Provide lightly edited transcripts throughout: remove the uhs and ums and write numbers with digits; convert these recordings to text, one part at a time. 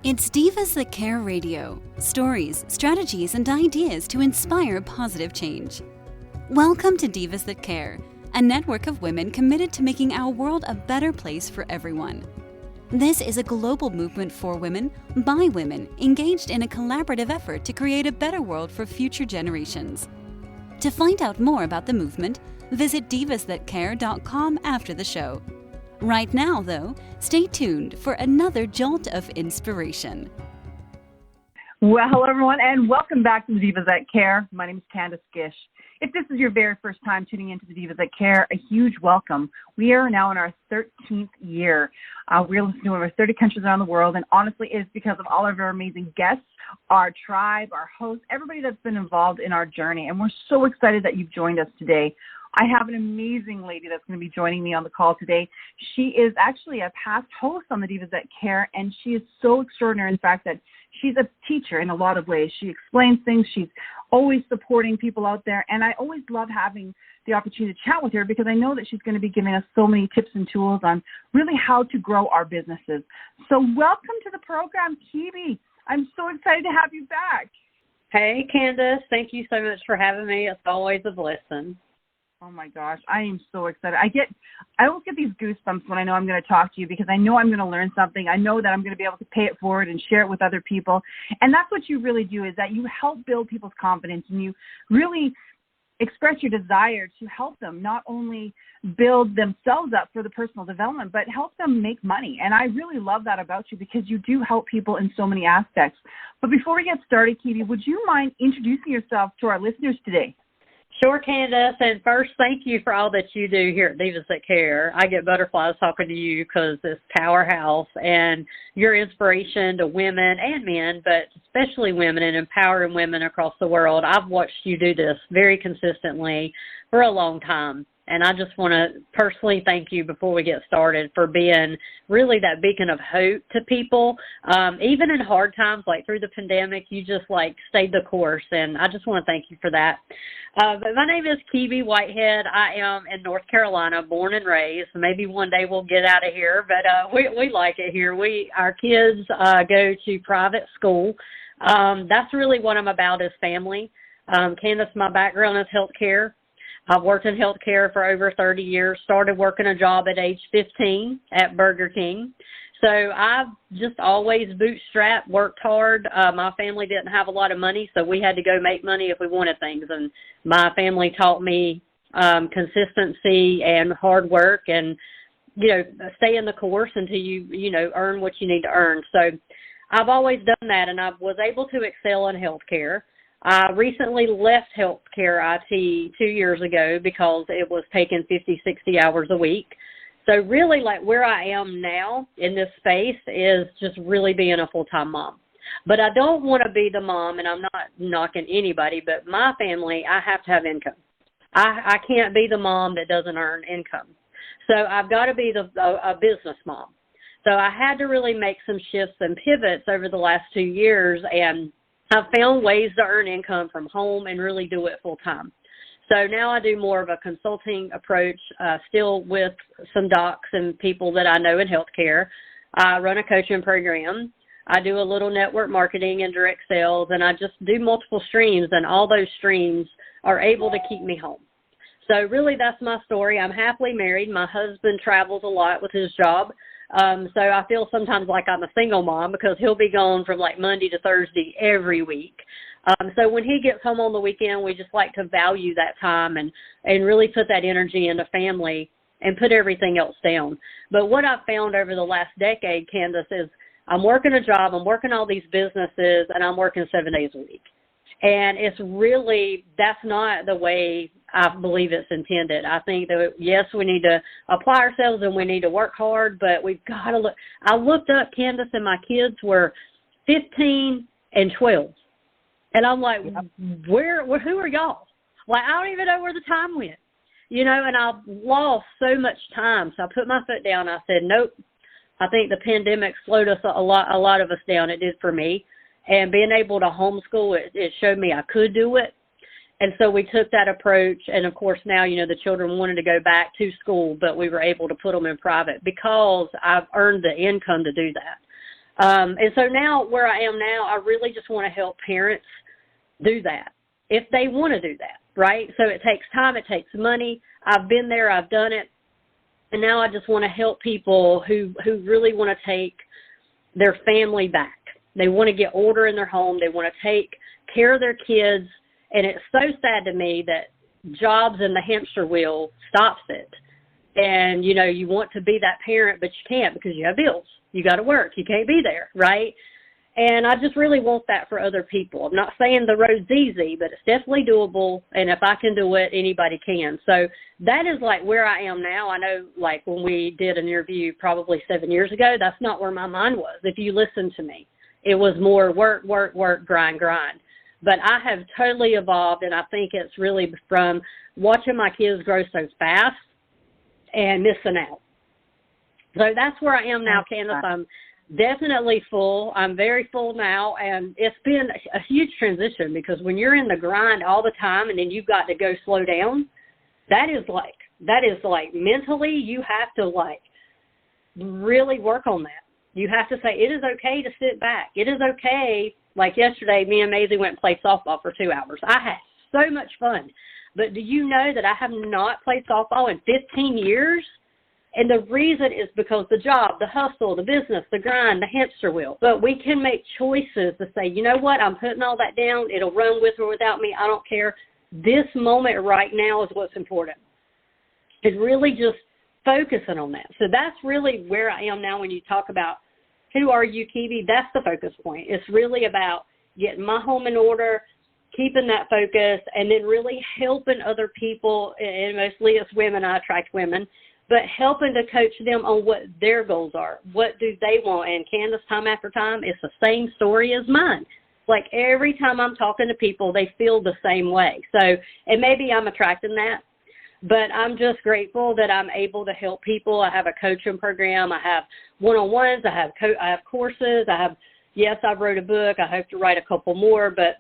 It's Divas That Care Radio. Stories, strategies, and ideas to inspire positive change. Welcome to Divas That Care, a network of women committed to making our world a better place for everyone. This is a global movement for women, by women, engaged in a collaborative effort to create a better world for future generations. To find out more about the movement, visit divasthatcare.com after the show. Right now, though, stay tuned for another jolt of inspiration. Well, hello, everyone, and welcome back to the Divas That Care. My name is Candace Gish. If this is your very first time tuning into the Divas That Care, a huge welcome. We are now in our 13th year. We're listening to over 30 countries around the world, and honestly, it is because of all of our amazing guests, our tribe, our hosts, everybody that's been involved in our journey, and we're so excited that you've joined us today. I have an amazing lady that's going to be joining me on the call today. She is actually a past host on the Divas That Care, and she is so extraordinary in the fact that she's a teacher in a lot of ways. She explains things. She's always supporting people out there, and I always love having the opportunity to chat with her because I know that she's going to be giving us so many tips and tools on really how to grow our businesses. So welcome to the program, Kebie. I'm so excited to have you back. Hey, Candace. Thank you so much for having me. It's always a blessing. Oh my gosh, I am so excited. I always get these goosebumps when I know I'm going to talk to you because I know I'm going to learn something. I know that I'm going to be able to pay it forward and share it with other people. And that's what you really do, is that you help build people's confidence and you really express your desire to help them not only build themselves up for the personal development, but help them make money. And I really love that about you because you do help people in so many aspects. But before we get started, Kebie, would you mind introducing yourself to our listeners today? Sure, Candace. And first, thank you for all that you do here at Divas That Care. I get butterflies talking to you because it's powerhouse and your inspiration to women and men, but especially women and empowering women across the world. I've watched you do this very consistently for a long time. And I just want to personally thank you before we get started for being really that beacon of hope to people. Even in hard times, like through the pandemic, you just stayed the course. And I just want to thank you for that. But my name is Kebie Whitehead. I am in North Carolina, born and raised. Maybe one day we'll get out of here, but we like it here. Our kids go to private school. That's really what I'm about, is family. Candace, my background is healthcare. I've worked in healthcare for over 30 years, started working a job at age 15 at Burger King. So I've just always bootstrapped, worked hard. My family didn't have a lot of money, so we had to go make money if we wanted things. And my family taught me consistency and hard work and, stay in the course until you earn what you need to earn. So I've always done that, and I was able to excel in healthcare. I recently left healthcare IT 2 years ago because it was taking 50, 60 hours a week. So really, where I am now in this space is just really being a full-time mom. But I don't want to be the mom, and I'm not knocking anybody, but my family, I have to have income. I can't be the mom that doesn't earn income. So I've got to be a business mom. So I had to really make some shifts and pivots over the last 2 years, and I've found ways to earn income from home and really do it full time. So now I do more of a consulting approach, still with some docs and people that I know in healthcare. I run a coaching program. I do a little network marketing and direct sales, and I just do multiple streams, and all those streams are able to keep me home. So really that's my story. I'm happily married. My husband travels a lot with his job. So I feel sometimes like I'm a single mom because he'll be gone from Monday to Thursday every week. So when he gets home on the weekend, we just like to value that time and really put that energy into family and put everything else down. But what I've found over the last decade, Candace, is I'm working a job, I'm working all these businesses, and I'm working 7 days a week. And it's really, that's not the way I believe it's intended. I think that, yes, we need to apply ourselves and we need to work hard, but we've got to look. I looked up, Candace, and my kids were 15 and 12. And I'm like, who are y'all? I don't even know where the time went, and I've lost so much time. So I put my foot down. I said, nope, I think the pandemic slowed us a lot of us down. It did for me. And being able to homeschool, it showed me I could do it. And so we took that approach. And, of course, now, the children wanted to go back to school, but we were able to put them in private because I've earned the income to do that. And so now where I am now, I really just want to help parents do that if they want to do that, right? So it takes time, it takes money. I've been there, I've done it. And now I just want to help people who really want to take their family back. They want to get order in their home. They want to take care of their kids. And it's so sad to me that jobs and the hamster wheel stops it. And, you know, you want to be that parent, but you can't because you have bills. You got to work. You can't be there, right? And I just really want that for other people. I'm not saying the road's easy, but it's definitely doable. And if I can do it, anybody can. So that is like where I am now. I know, like, when we did an interview probably 7 years ago, that's not where my mind was. If you listen to me, it was more work, work, work, grind, grind. But I have totally evolved, and I think it's really from watching my kids grow so fast and missing out. So that's where I am now, Candace. I'm definitely full. I'm very full now, and it's been a huge transition because when you're in the grind all the time and then you've got to go slow down, that is like mentally you have to like really work on that. You have to say it is okay to sit back. It is okay. Like yesterday, me and Maisie went and played softball for 2 hours. I had so much fun. But do you know that I have not played softball in 15 years? And the reason is because the job, the hustle, the business, the grind, the hamster wheel. But we can make choices to say, you know what, I'm putting all that down. It'll run with or without me. I don't care. This moment right now is what's important. It's really just focusing on that. So that's really where I am now when you talk about who are you, Kebie? That's the focus point. It's really about getting my home in order, keeping that focus, and then really helping other people, and mostly it's women. I attract women. But helping to coach them on what their goals are. What do they want? And Candace, time after time, it's the same story as mine. Like every time I'm talking to people, they feel the same way. So, and maybe I'm attracting that, but I'm just grateful that I'm able to help people. I have a coaching program. I have one-on-ones. I have courses. I wrote a book. I hope to write a couple more, but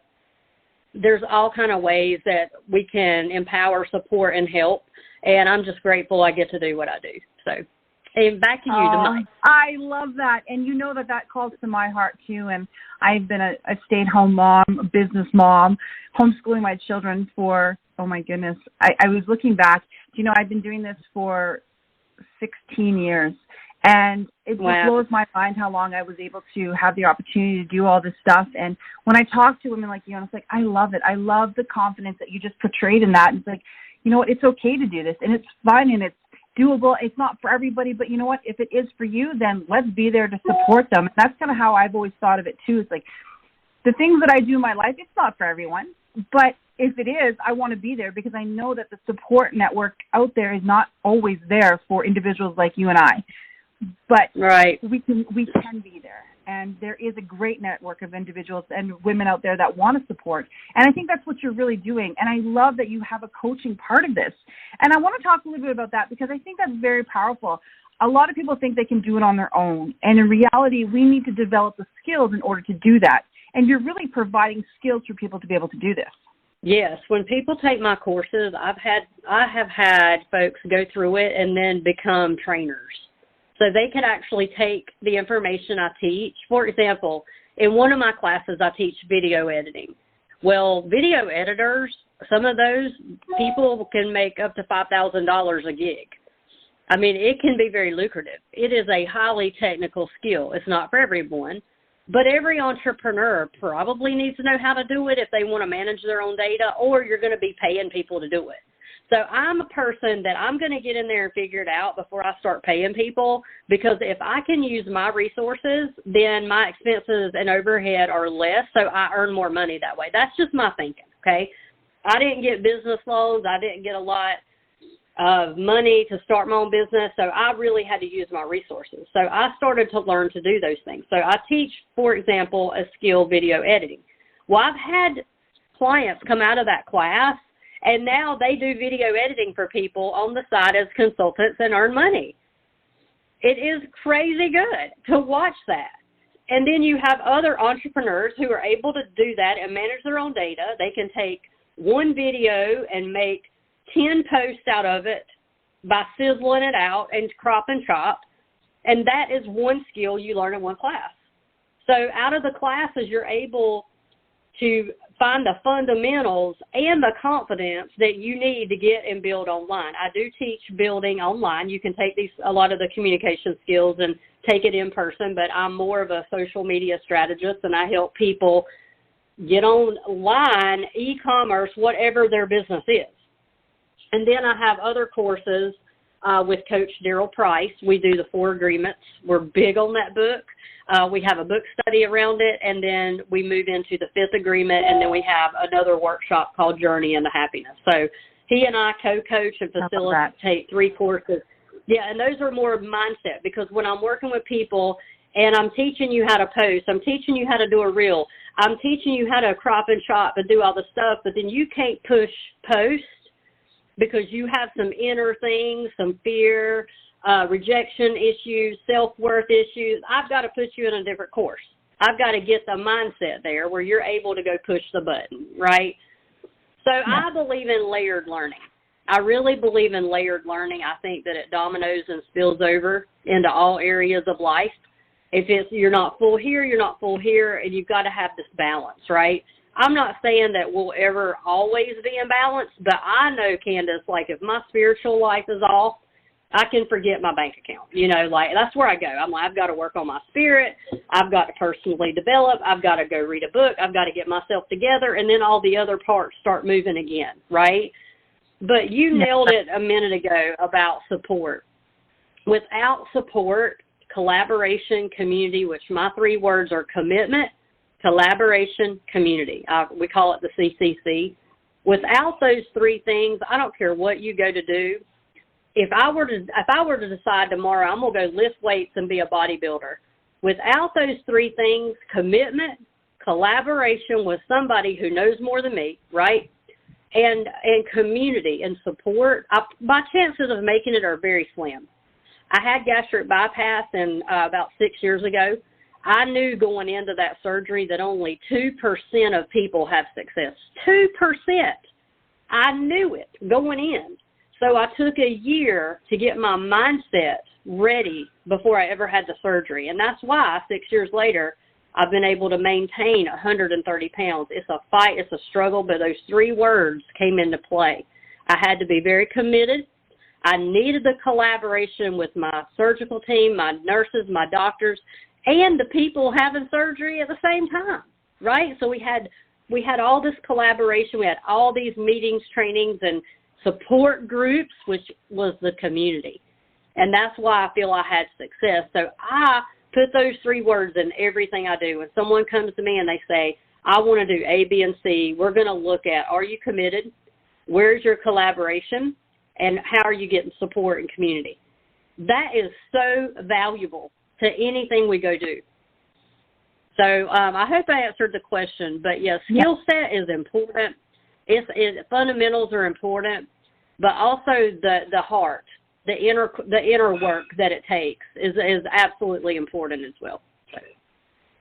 there's all kind of ways that we can empower, support, and help. And I'm just grateful I get to do what I do. So, and back to you tonight. I love that. And you know that calls to my heart, too. And I've been a stay-at-home mom, a business mom, homeschooling my children for, oh, my goodness. I was looking back. You know, I've been doing this for 16 years. And it blows my mind how long I was able to have the opportunity to do all this stuff. And when I talk to women like you, it's like, I love it. I love the confidence that you just portrayed in that. And it's like, you know what, it's okay to do this, and it's fun, and it's doable. It's not for everybody, but you know what, if it is for you, then let's be there to support them. And that's kind of how I've always thought of it, too. It's like the things that I do in my life, it's not for everyone, but if it is, I want to be there because I know that the support network out there is not always there for individuals like you and I. But right. we can be there. And there is a great network of individuals and women out there that want to support. And I think that's what you're really doing. And I love that you have a coaching part of this. And I want to talk a little bit about that because I think that's very powerful. A lot of people think they can do it on their own. And in reality, we need to develop the skills in order to do that. And you're really providing skills for people to be able to do this. Yes. When people take my courses, I have had folks go through it and then become trainers. So they could actually take the information I teach. For example, in one of my classes, I teach video editing. Well, video editors, some of those people can make up to $5,000 a gig. I mean, it can be very lucrative. It is a highly technical skill. It's not for everyone, but every entrepreneur probably needs to know how to do it if they want to manage their own data, or you're going to be paying people to do it. So I'm a person that I'm going to get in there and figure it out before I start paying people, because if I can use my resources, then my expenses and overhead are less, so I earn more money that way. That's just my thinking, okay? I didn't get business loans. I didn't get a lot of money to start my own business, so I really had to use my resources. So I started to learn to do those things. So I teach, for example, a skill, video editing. Well, I've had clients come out of that class, and now they do video editing for people on the side as consultants and earn money. It is crazy good to watch that. And then you have other entrepreneurs who are able to do that and manage their own data. They can take one video and make 10 posts out of it by sizzling it out and crop and chop. And that is one skill you learn in one class. So out of the classes, you're able to find the fundamentals and the confidence that you need to get and build online. I do teach building online. You can take a lot of the communication skills and take it in person, but I'm more of a social media strategist, and I help people get online, e-commerce, whatever their business is. And then I have other courses with Coach Daryl Price. We do the 4 agreements. We're big on that book. We have a book study around it, and then we move into the 5th agreement, and then we have another workshop called Journey into Happiness. So he and I co-coach and facilitate 3 courses. Yeah, and those are more mindset, because when I'm working with people and I'm teaching you how to post, I'm teaching you how to do a reel, I'm teaching you how to crop and chop and do all the stuff, but then you can't push post because you have some inner things, some fear, rejection issues, self-worth issues. I've got to put you in a different course. I've got to get the mindset there where you're able to go push the button, right? So I believe in layered learning. I really believe in layered learning. I think that it dominoes and spills over into all areas of life. If you're not full here, you're not full here, and you've got to have this balance, right? I'm not saying that we'll ever always be in balance, but I know, Candace, like if my spiritual life is off, I can forget my bank account. Like that's where I go. I'm like, I've got to work on my spirit. I've got to personally develop. I've got to go read a book. I've got to get myself together, and then all the other parts start moving again, right? But you nailed it a minute ago about support. Without support, collaboration, community, which my 3 words are commitment, collaboration, community. We call it the CCC. Without those 3 things, I don't care what you go to do. If I were to decide tomorrow I'm going to go lift weights and be a bodybuilder, without those 3 things, commitment, collaboration with somebody who knows more than me, right, and community and support, my chances of making it are very slim. I had gastric bypass about 6 years ago. I knew going into that surgery that only 2% of people have success. 2%. I knew it going in. So I took a year to get my mindset ready before I ever had the surgery. And that's why 6 years later, I've been able to maintain 130 pounds. It's a fight, it's a struggle, but those 3 words came into play. I had to be very committed. I needed the collaboration with my surgical team, my nurses, my doctors, and the people having surgery at the same time, right? So we had all this collaboration. We had all these meetings, trainings, and support groups, which was the community. And that's why I feel I had success. So I put those 3 words in everything I do. When someone comes to me and they say, I want to do A, B, and C, we're going to look at, are you committed? Where's your collaboration? And how are you getting support and community? That is so valuable to anything we go do. So I hope I answered the question. But, yes, skill set is important. Fundamentals are important, but also the heart, the inner work that it takes is absolutely important as well.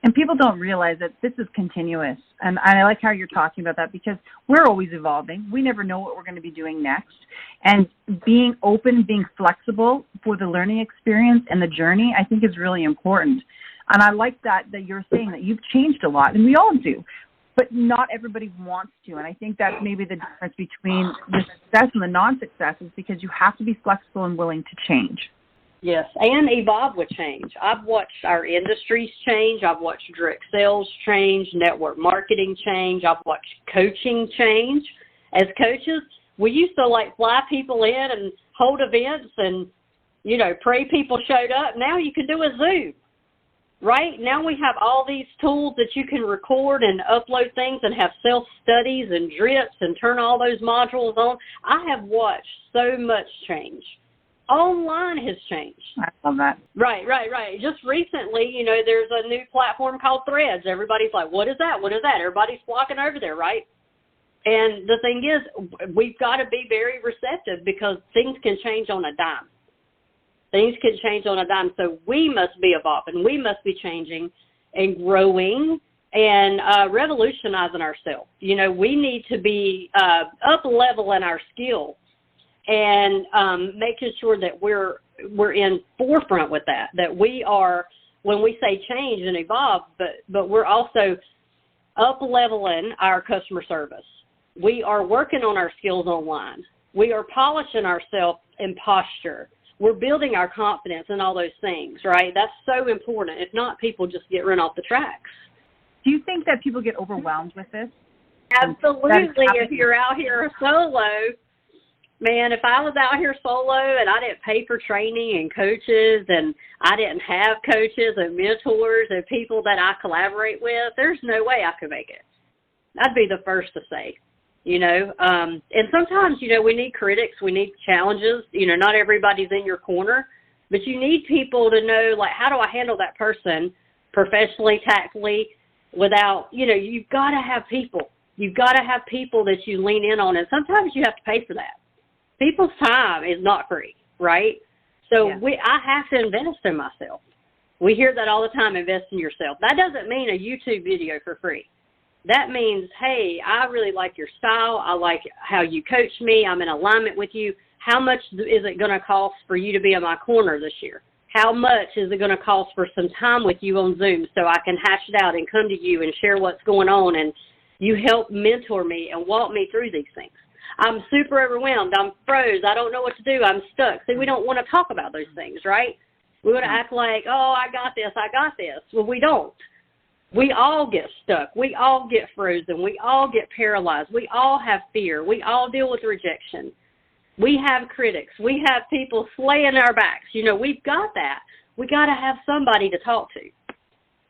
And people don't realize that this is continuous. And I like how you're talking about that, because we're always evolving. We never know what we're going to be doing next. And being open, being flexible for the learning experience and the journey, I think is really important. And I like that you're saying that you've changed a lot, and we all do. But not everybody wants to. And I think that's maybe the difference between the success and the non-success, is because you have to be flexible and willing to change. Yes, and evolve with change. I've watched our industries change. I've watched direct sales change, network marketing change. I've watched coaching change. As coaches, we used to fly people in and hold events and, pray people showed up. Now you can do a Zoom. Right? Now we have all these tools that you can record and upload things and have self-studies and drips and turn all those modules on. I have watched so much change. Online has changed. I love that. Right. Just recently, there's a new platform called Threads. Everybody's like, what is that? What is that? Everybody's flocking over there, right? And the thing is, we've got to be very receptive, because things can change on a dime. Things can change on a dime, so we must be evolving. We must be changing and growing and revolutionizing ourselves. We need to be up-leveling our skills and making sure that we're in forefront with that we are when we say change and evolve, but we're also up-leveling our customer service. We are working on our skills online. We are polishing ourselves in posture. We're building our confidence and all those things, right? That's so important. If not, people just get run off the tracks. Do you think that people get overwhelmed with this? Absolutely. If you're out here solo, man, if I was out here solo and I didn't pay for training and coaches and I didn't have coaches and mentors and people that I collaborate with, there's no way I could make it. I'd be the first to say, and sometimes, we need critics, we need challenges. Not everybody's in your corner, but you need people to know, like, how do I handle that person professionally, tactfully, without, you've got to have people. You've got to have people that you lean in on, and sometimes you have to pay for that. People's time is not free, right? So I have to invest in myself. We hear that all the time, invest in yourself. That doesn't mean a YouTube video for free. That means, hey, I really like your style. I like how you coach me. I'm in alignment with you. How much is it going to cost for you to be in my corner this year? How much is it going to cost for some time with you on Zoom so I can hash it out and come to you and share what's going on, and you help mentor me and walk me through these things? I'm super overwhelmed. I'm froze. I don't know what to do. I'm stuck. See, we don't want to talk about those things, right? We want to act like, oh, I got this. Well, we don't. We all get stuck. We all get frozen. We all get paralyzed. We all have fear. We all deal with rejection. We have critics. We have people slaying our backs. We've got that. We got to have somebody to talk to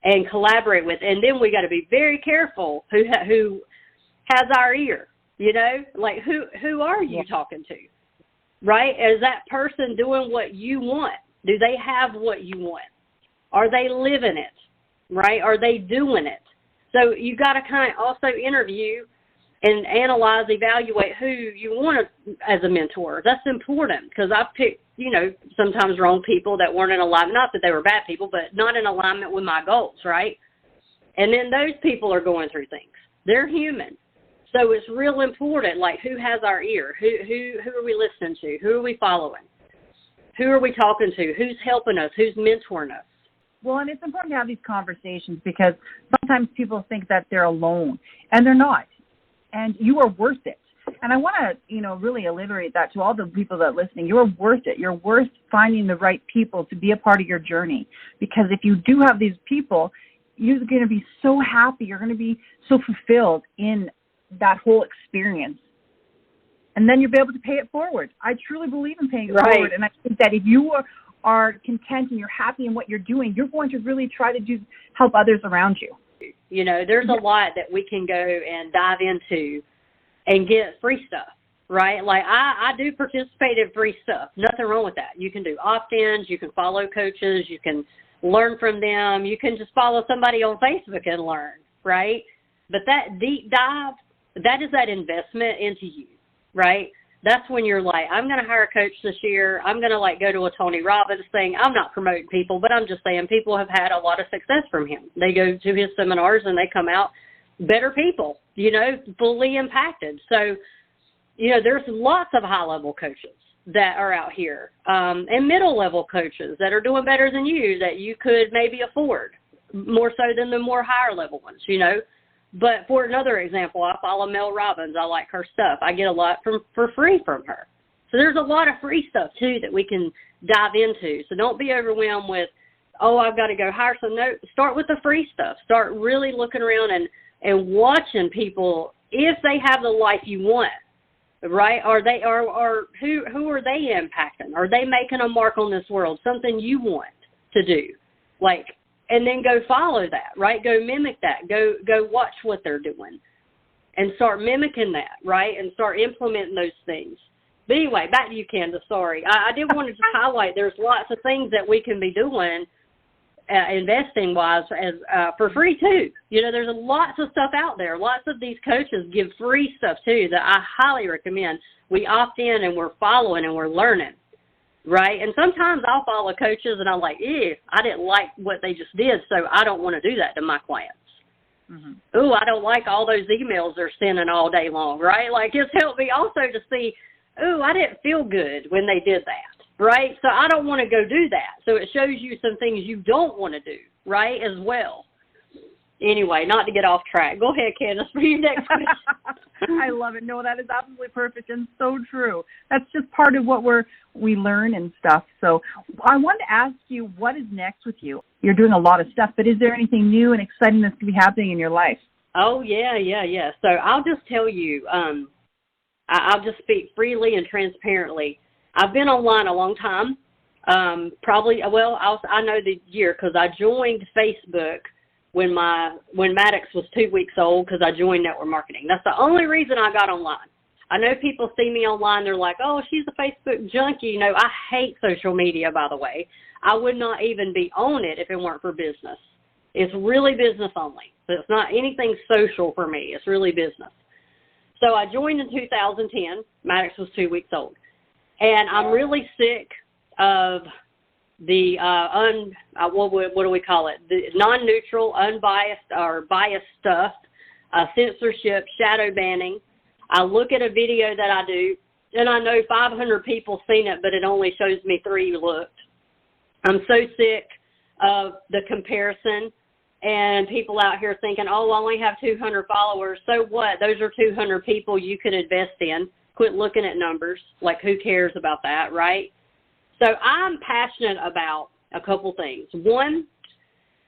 and collaborate with. And then we got to be very careful who has our ear, like who are you talking to, right? Is that person doing what you want? Do they have what you want? Are they living it, right? Are they doing it? So you got to kind of also interview and analyze, evaluate who you want as a mentor. That's important, because I've picked, sometimes wrong people that weren't in alignment. Not that they were bad people, but not in alignment with my goals, right? And then those people are going through things. They're human. So it's real important, like, who has our ear? Who are we listening to? Who are we following? Who are we talking to? Who's helping us? Who's mentoring us? Well, and it's important to have these conversations, because sometimes people think that they're alone, and they're not. And you are worth it. And I want to, really alliterate that to all the people that are listening. You're worth it. You're worth finding the right people to be a part of your journey. Because if you do have these people, you're going to be so happy. You're going to be so fulfilled in that whole experience. And then you'll be able to pay it forward. I truly believe in paying it forward. And I think that if you are content and you're happy in what you're doing, you're going to really try to help others around you. There's a lot that we can go and dive into and get free stuff, right? Like, I do participate in free stuff. Nothing wrong with that. You can do opt-ins. You can follow coaches. You can learn from them. You can just follow somebody on Facebook and learn, right? But that deep dive, that is that investment into you, right? That's when you're like, I'm going to hire a coach this year. I'm going to go to a Tony Robbins thing. I'm not promoting people, but I'm just saying people have had a lot of success from him. They go to his seminars and they come out better people, fully impacted. So, there's lots of high-level coaches that are out here, and middle-level coaches that are doing better than you, that you could maybe afford more so than the more higher-level ones, But for another example, I follow Mel Robbins. I like her stuff. I get a lot for free from her. So there's a lot of free stuff, too, that we can dive into. So don't be overwhelmed with, oh, I've got to go hire some. No, start with the free stuff. Start really looking around and watching people, if they have the life you want, right? Are they, or who are they impacting? Are they making a mark on this world, something you want to do? And then go follow that, right? Go mimic that. Go watch what they're doing and start mimicking that, right? And start implementing those things. But anyway, back to you, Candace. Sorry. I did want to just highlight there's lots of things that we can be doing investing-wise for free, too. There's lots of stuff out there. Lots of these coaches give free stuff, too, that I highly recommend. We opt in and we're following and we're learning. Right? And sometimes I'll follow coaches and I'm like, I didn't like what they just did, so I don't want to do that to my clients. Mm-hmm. Ooh, I don't like all those emails they're sending all day long, right? It's helped me also to see, I didn't feel good when they did that, right? So I don't want to go do that. So it shows you some things you don't want to do. right, as well. Anyway, not to get off track. Go ahead, Candace, for your next question. I love it. No, that is absolutely perfect and so true. That's just part of what we learn and stuff. So I wanted to ask you, what is next with you? You're doing a lot of stuff, but is there anything new and exciting that's going to be happening in your life? Oh, yeah. So I'll just tell you, I'll just speak freely and transparently. I've been online a long time. I know the year because I joined Facebook when Maddox was 2 weeks old because I joined network marketing. That's the only reason I got online. I know people see me online, they're like, oh, she's a Facebook junkie. No, I hate social media, by the way. I would not even be on it if it weren't for business. It's really business only. So it's not anything social for me. It's really business. So I joined in 2010. Maddox was 2 weeks old. And I'm really sick of the what do we call it? The non-neutral, unbiased, or biased stuff, censorship, shadow banning. I look at a video that I do, and I know 500 people seen it, but it only shows me 3 looked. I'm so sick of the comparison and people out here thinking, oh, I only have 200 followers. So what? Those are 200 people you could invest in. Quit looking at numbers. Like, who cares about that, right? So I'm passionate about a couple things. One,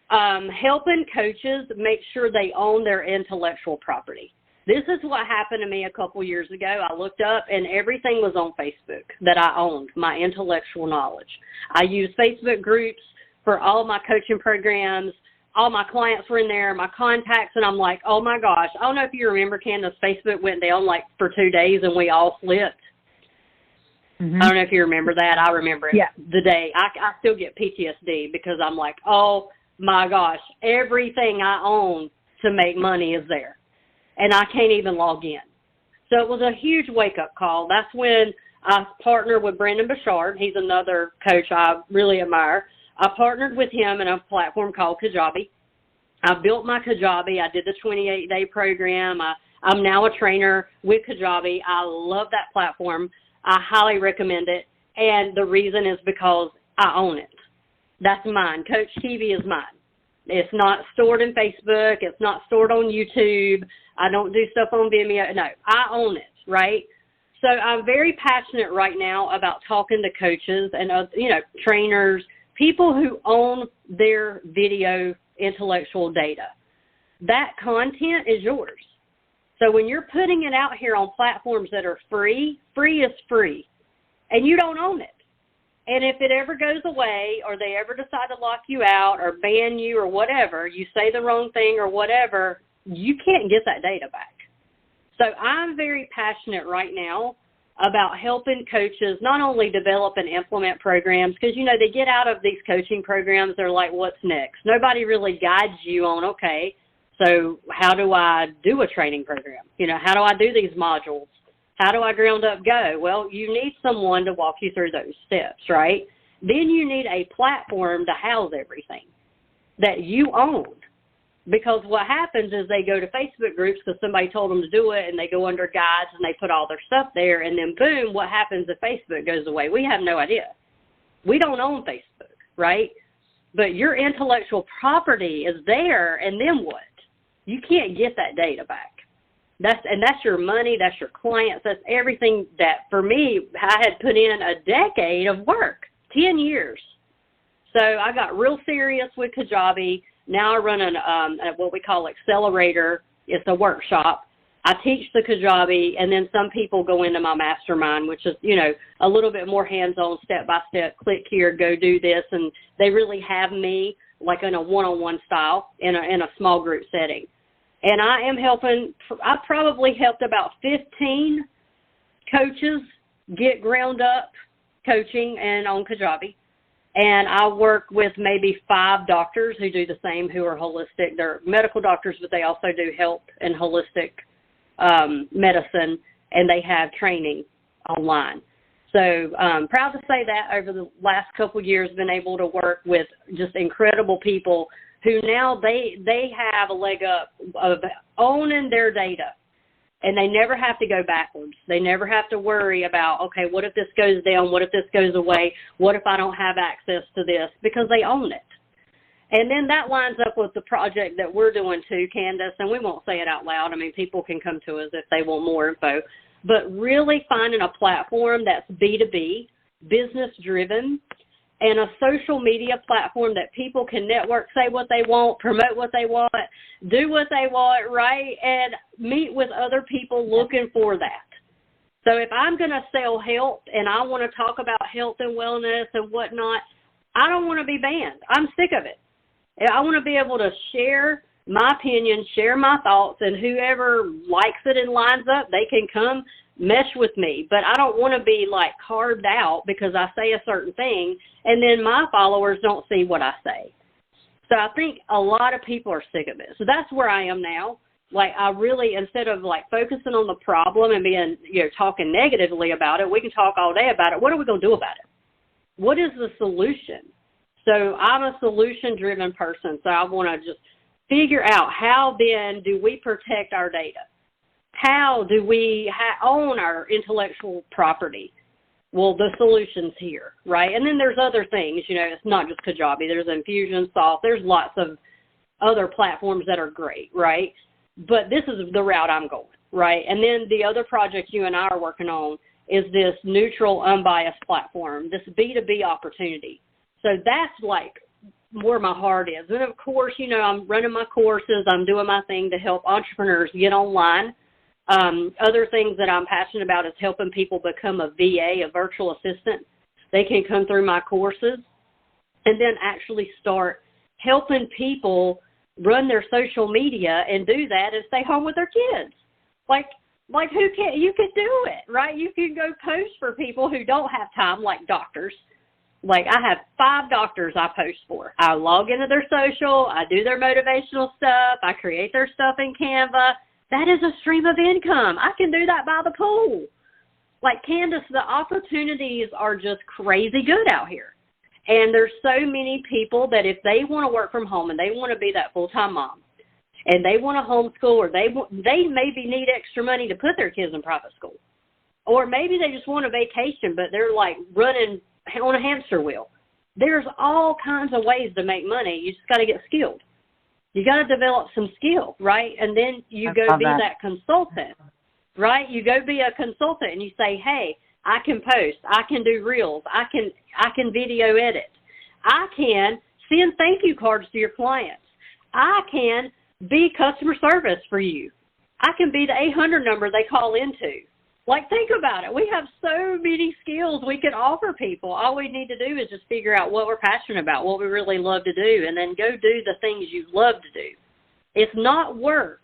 helping coaches make sure they own their intellectual property. This is what happened to me a couple years ago. I looked up, and everything was on Facebook that I owned, my intellectual knowledge. I used Facebook groups for all my coaching programs. All my clients were in there, my contacts, and I'm like, oh, my gosh. I don't know if you remember, Candace, Facebook went down like for 2 days, and we all flipped. Mm-hmm. I don't know if you remember that. I remember it. Yeah. The day. I still get PTSD because I'm like, oh, my gosh, everything I own to make money is there, and I can't even log in. So it was a huge wake-up call. That's when I partnered with Brendon Burchard. He's another coach I really admire. I partnered with him in a platform called Kebie. I built my Kebie. I did the 28-day program. I'm now a trainer with Kebie. I love that platform. I highly recommend it, and the reason is because I own it. That's mine. Coach Kebie is mine. It's not stored in Facebook. It's not stored on YouTube. I don't do stuff on Vimeo. No, I own it, right? So I'm very passionate right now about talking to coaches and, trainers, people who own their video intellectual data. That content is yours. So when you're putting it out here on platforms that are free is free, and you don't own it. And if it ever goes away or they ever decide to lock you out or ban you or whatever, you say the wrong thing or whatever, you can't get that data back. So I'm very passionate right now about helping coaches not only develop and implement programs, because, they get out of these coaching programs, they're like, what's next? Nobody really guides you on, okay, so how do I do a training program? How do I do these modules? How do I ground up go? Well, you need someone to walk you through those steps, right? Then you need a platform to house everything that you own. Because what happens is they go to Facebook groups because somebody told them to do it, and they go under guides and they put all their stuff there, and then boom, what happens if Facebook goes away? We have no idea. We don't own Facebook, right? But your intellectual property is there, and then what? You can't get that data back. That's your money, that's your clients, that's everything that, for me, I had put in a decade of work, 10 years. So I got real serious with Kebie. Now I run what we call Accelerator. It's a workshop. I teach the Kebie, and then some people go into my mastermind, which is, a little bit more hands-on, step-by-step, click here, go do this, and they really have me like in a one-on-one style in a small group setting. And I am helping, I probably helped about 15 coaches get ground up coaching and on Kebie. And I work with maybe 5 doctors who do the same, who are holistic. They're medical doctors, but they also do health and holistic medicine, and they have training online. So proud to say that over the last couple of years, been able to work with just incredible people who now they have a leg up of owning their data, and they never have to go backwards. They never have to worry about, okay, what if this goes down? What if this goes away? What if I don't have access to this? Because they own it. And then that lines up with the project that we're doing too, Candace, and we won't say it out loud. I mean, people can come to us if they want more info. But really finding a platform that's B2B, business-driven, and a social media platform that people can network, say what they want, promote what they want, do what they want, right, and meet with other people looking for that. So if I'm going to sell health and I want to talk about health and wellness and whatnot, I don't want to be banned. I'm sick of it. I want to be able to share my opinion, share my thoughts, and whoever likes it and lines up, they can come mesh with me. But I don't want to be like carved out because I say a certain thing and then my followers don't see what I say. So I think a lot of people are sick of it. So that's where I am now. Like I really, instead of like focusing on the problem and being, talking negatively about it, we can talk all day about it. What are we going to do about it? What is the solution? So I'm a solution-driven person. So I want to just figure out how then do we protect our data? How do we own our intellectual property? Well, the solution's here, right? And then there's other things, it's not just Kebie. There's Infusionsoft. There's lots of other platforms that are great, right? But this is the route I'm going, right? And then the other project you and I are working on is this neutral, unbiased platform, this B2B opportunity. So that's like where my heart is. And of course, I'm running my courses. I'm doing my thing to help entrepreneurs get online. Other things that I'm passionate about is helping people become a VA, a virtual assistant. They can come through my courses and then actually start helping people run their social media and do that and stay home with their kids. Like who can, you could do it, right? You can go post for people who don't have time, like doctors. Like I have 5 doctors I post for. I log into their social, I do their motivational stuff, I create their stuff in Canva. That is a stream of income. I can do that by the pool. Like Candace, the opportunities are just crazy good out here. And there's so many people that if they want to work from home and they want to be that full-time mom and they want to homeschool or they maybe need extra money to put their kids in private school. Or maybe they just want a vacation, but they're like running on a hamster wheel. There's all kinds of ways to make money. You just got to get skilled. You got to develop some skill, right? And then you go be that consultant, right? You go be a consultant and you say, hey, I can post, I can do reels, I can video edit, I can send thank you cards to your clients, I can be customer service for you, I can be the 800 number they call into. Like, think about it. We have so many skills we can offer people. All we need to do is just figure out what we're passionate about, what we really love to do, and then go do the things you love to do. It's not work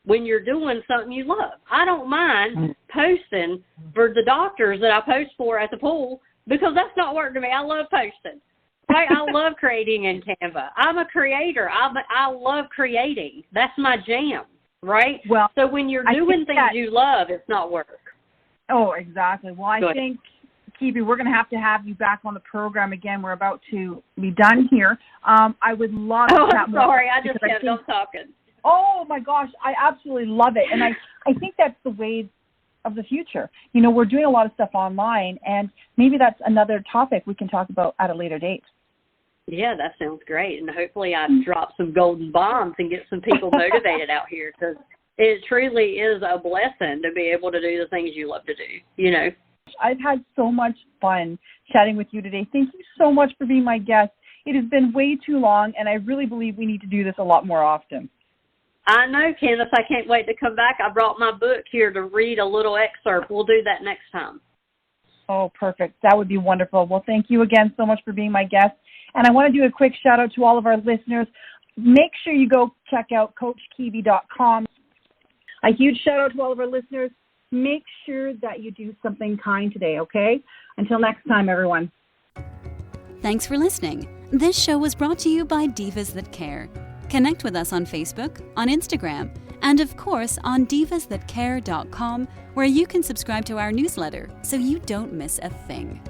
when you're doing something you love. I don't mind posting for the doctors that I post for at the pool because that's not work to me. I love posting. Right? I love creating in Canva. I'm a creator. I love creating. That's my jam, right? Well, so when you're doing things you love, it's not work. Oh, exactly. Well, I think, Kebie, we're going to have you back on the program again. We're about to be done here. I would love to chat more. Oh, sorry. I just kept on talking. Oh, my gosh. I absolutely love it. And I think that's the way of the future. We're doing a lot of stuff online, and maybe that's another topic we can talk about at a later date. Yeah, that sounds great. And hopefully I drop some golden bombs and get some people motivated out here because it truly is a blessing to be able to do the things you love to do, I've had so much fun chatting with you today. Thank you so much for being my guest. It has been way too long, and I really believe we need to do this a lot more often. I know, Candace. I can't wait to come back. I brought my book here to read a little excerpt. We'll do that next time. Oh, perfect. That would be wonderful. Well, thank you again so much for being my guest. And I want to do a quick shout-out to all of our listeners. Make sure you go check out CoachKebie.com. A huge shout-out to all of our listeners. Make sure that you do something kind today, okay? Until next time, everyone. Thanks for listening. This show was brought to you by Divas That Care. Connect with us on Facebook, on Instagram, and of course on divasthatcare.com, where you can subscribe to our newsletter so you don't miss a thing.